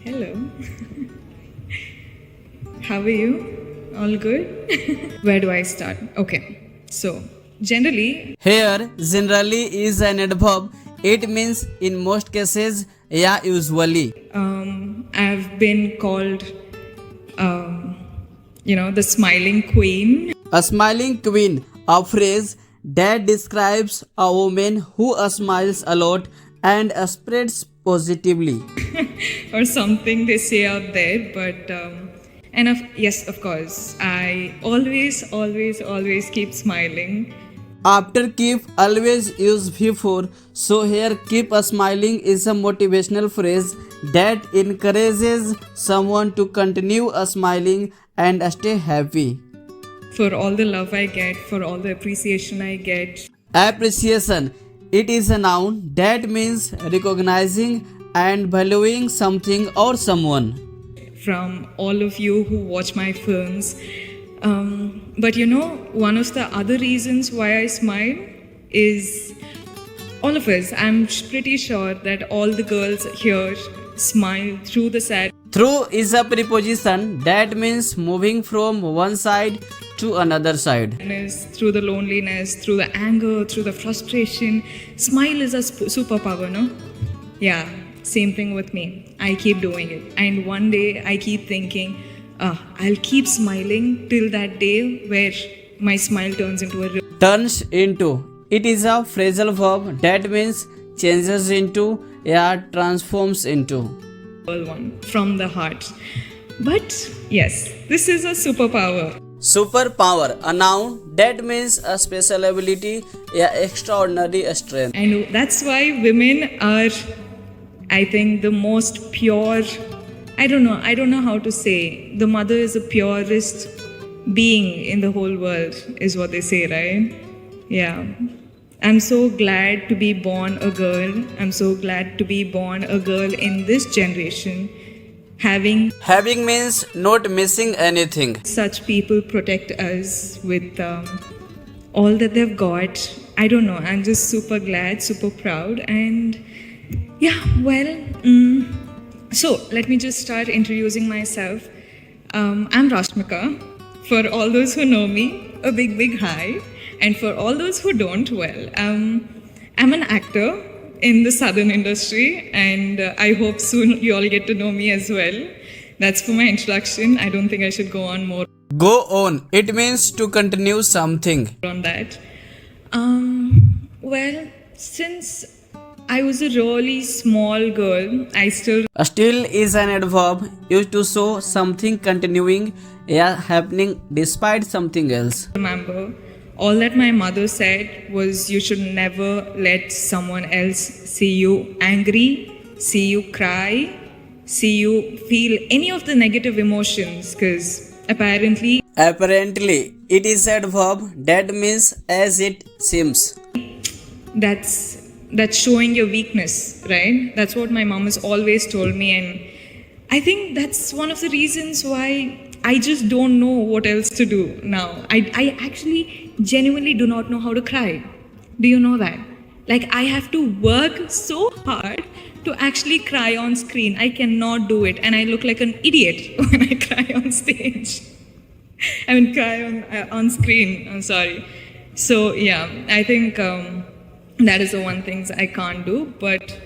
Hello. How are you? All good? Where do I start? Okay. So, generally, Here, generally is an adverb. It means in most cases, yeah, usually. I've been called, the smiling queen. A smiling queen, a phrase that describes a woman who smiles a lot and spreads positively. Or something they say out there, but yes, of course, I always keep smiling. After keep, always use before. So here, keep smiling is a motivational phrase that encourages someone to continue smiling and stay happy. For all the love I get, for all the appreciation I get. Appreciation. It is a noun that means recognizing and valuing something or someone. From all of you who watch my films. But one of the other reasons why I smile is all of us. I'm pretty sure that all the girls here smile through the sad. Through is a preposition that means moving from one side to another side. Through the loneliness, through the anger, through the frustration. Smile is a superpower, no? Yeah, same thing with me. I keep doing it. And one day I keep thinking, I'll keep smiling till that day where my smile turns into a real Turns into. It is a phrasal verb that means changes into, transforms into. one from the heart. But yes, this is a superpower. Superpower, a noun that means a special ability, extraordinary strength. And that's why women are, I think, the most pure. I don't know how to say. The mother is the purest being in the whole world, is what they say, right? Yeah. I'm so glad to be born a girl. I'm so glad to be born a girl in this generation. Having Means not missing anything. such people protect us with all that they've got. I don't know. I'm just super glad, super proud. And yeah, so let me just start introducing myself. I'm Rashmika. For all those who know me, a big hi. And for all those who don't, I'm an actor in the southern industry, and I hope soon you all get to know me as well. That's for my introduction. I don't think I should go on more Go on. It means to continue something. on that. Since I was a really small girl, I still Still is an adverb used to show something continuing, happening despite something else. remember all that my mother said was you should never let someone else see you angry, see you cry, see you feel any of the negative emotions, because apparently Apparently, it is an adverb that means as it seems. that's showing your weakness, right? That's what my mom has always told me, and I think that's one of the reasons why I just don't know what else to do now. I actually genuinely do not know how to cry. Do you know that? Like, I have to work so hard to actually cry on screen. I cannot do it, and I look like an idiot when I cry on stage. Cry on screen. I'm sorry. So yeah, I think that is the one things I can't do. But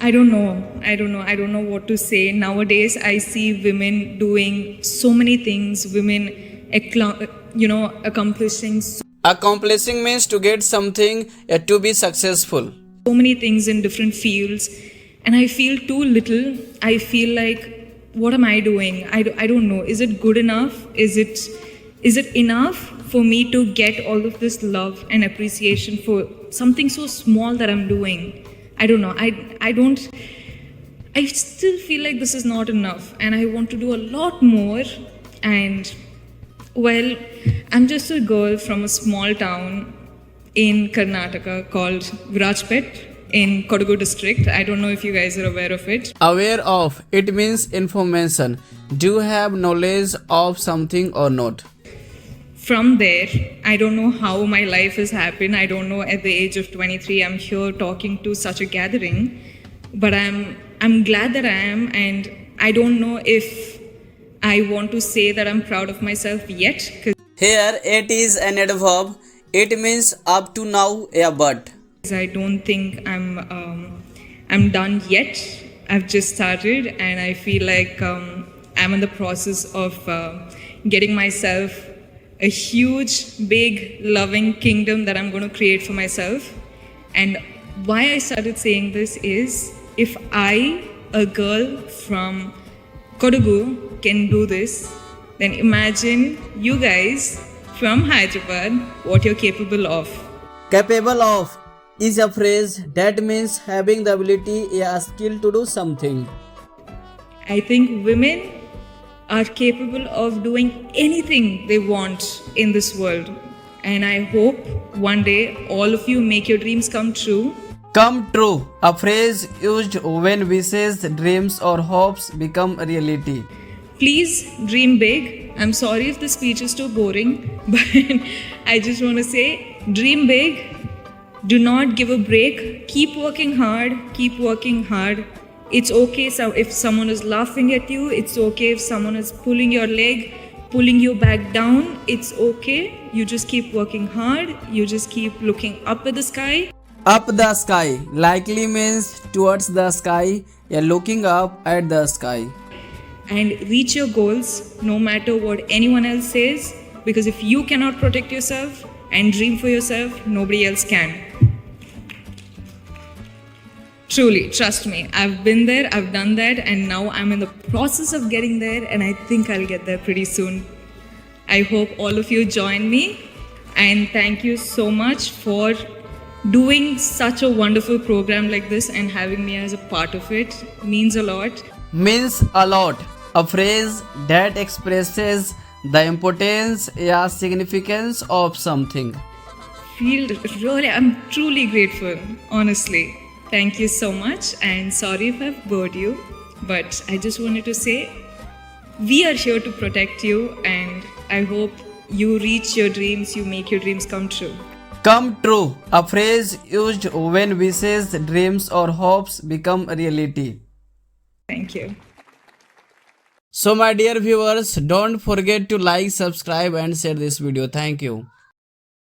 I don't know what to say. Nowadays, I see women doing so many things. Women, accomplishing Accomplishing means to get something, to be successful. so many things in different fields, and I feel too little. I feel like, what am I doing? I don't know. Is it good enough? Is it enough for me to get all of this love and appreciation for something so small that I'm doing? I don't know. I still feel like this is not enough, and I want to do a lot more. And I'm just a girl from a small town in Karnataka called Virajpet in Kodagu district. I don't know if you guys are aware of it. Aware of, it means information. Do you have knowledge of something or not? From there, I don't know how my life has happened. I don't know, at the age of 23, I'm here talking to such a gathering, but I'm I'm glad that I am, and I don't know if I want to say that I'm proud of myself yet, because Here it is an adverb. It means up to now, yeah, but. I don't think I'm done yet. I've just started, and I feel like I'm in the process of getting myself a huge, big, loving kingdom that I'm going to create for myself. And why I started saying this is, if I, a girl from Kodagu, can do this, then imagine you guys from Hyderabad what you're capable of. Capable of is a phrase that means having the ability, a skill to do something. I think women are capable of doing anything they want in this world. And I hope one day all of you make your dreams come true. Come true, a phrase used when wishes, dreams, or hopes become a reality. Please dream big. I'm sorry if the speech is too boring, but I just want to say dream big. Do not give a break. Keep working hard. Keep working hard. It's okay if someone is laughing at you. It's okay if someone is pulling your leg, pulling you back down. It's okay. You just keep working hard. You just keep looking up at the sky. Up the sky likely means towards the sky, yeah, looking up at the sky. And reach your goals no matter what anyone else says, because if you cannot protect yourself and dream for yourself, nobody else can. Truly, trust me, I've been there, I've done that, and now I'm in the process of getting there, and I think I'll get there pretty soon. I hope all of you join me, and thank you so much for doing such a wonderful program like this and having me as a part of it. Means a lot. Means a lot, a phrase that expresses the importance, yeah, significance of something. I'm truly grateful, honestly. Thank you so much, and sorry if I've bored you, but I just wanted to say we are here to protect you, and I hope you reach your dreams, you make your dreams come true. Come true, a phrase used when wishes, dreams, or hopes become a reality. Thank you. So, my dear viewers, don't forget to like, subscribe, and share this video. Thank you.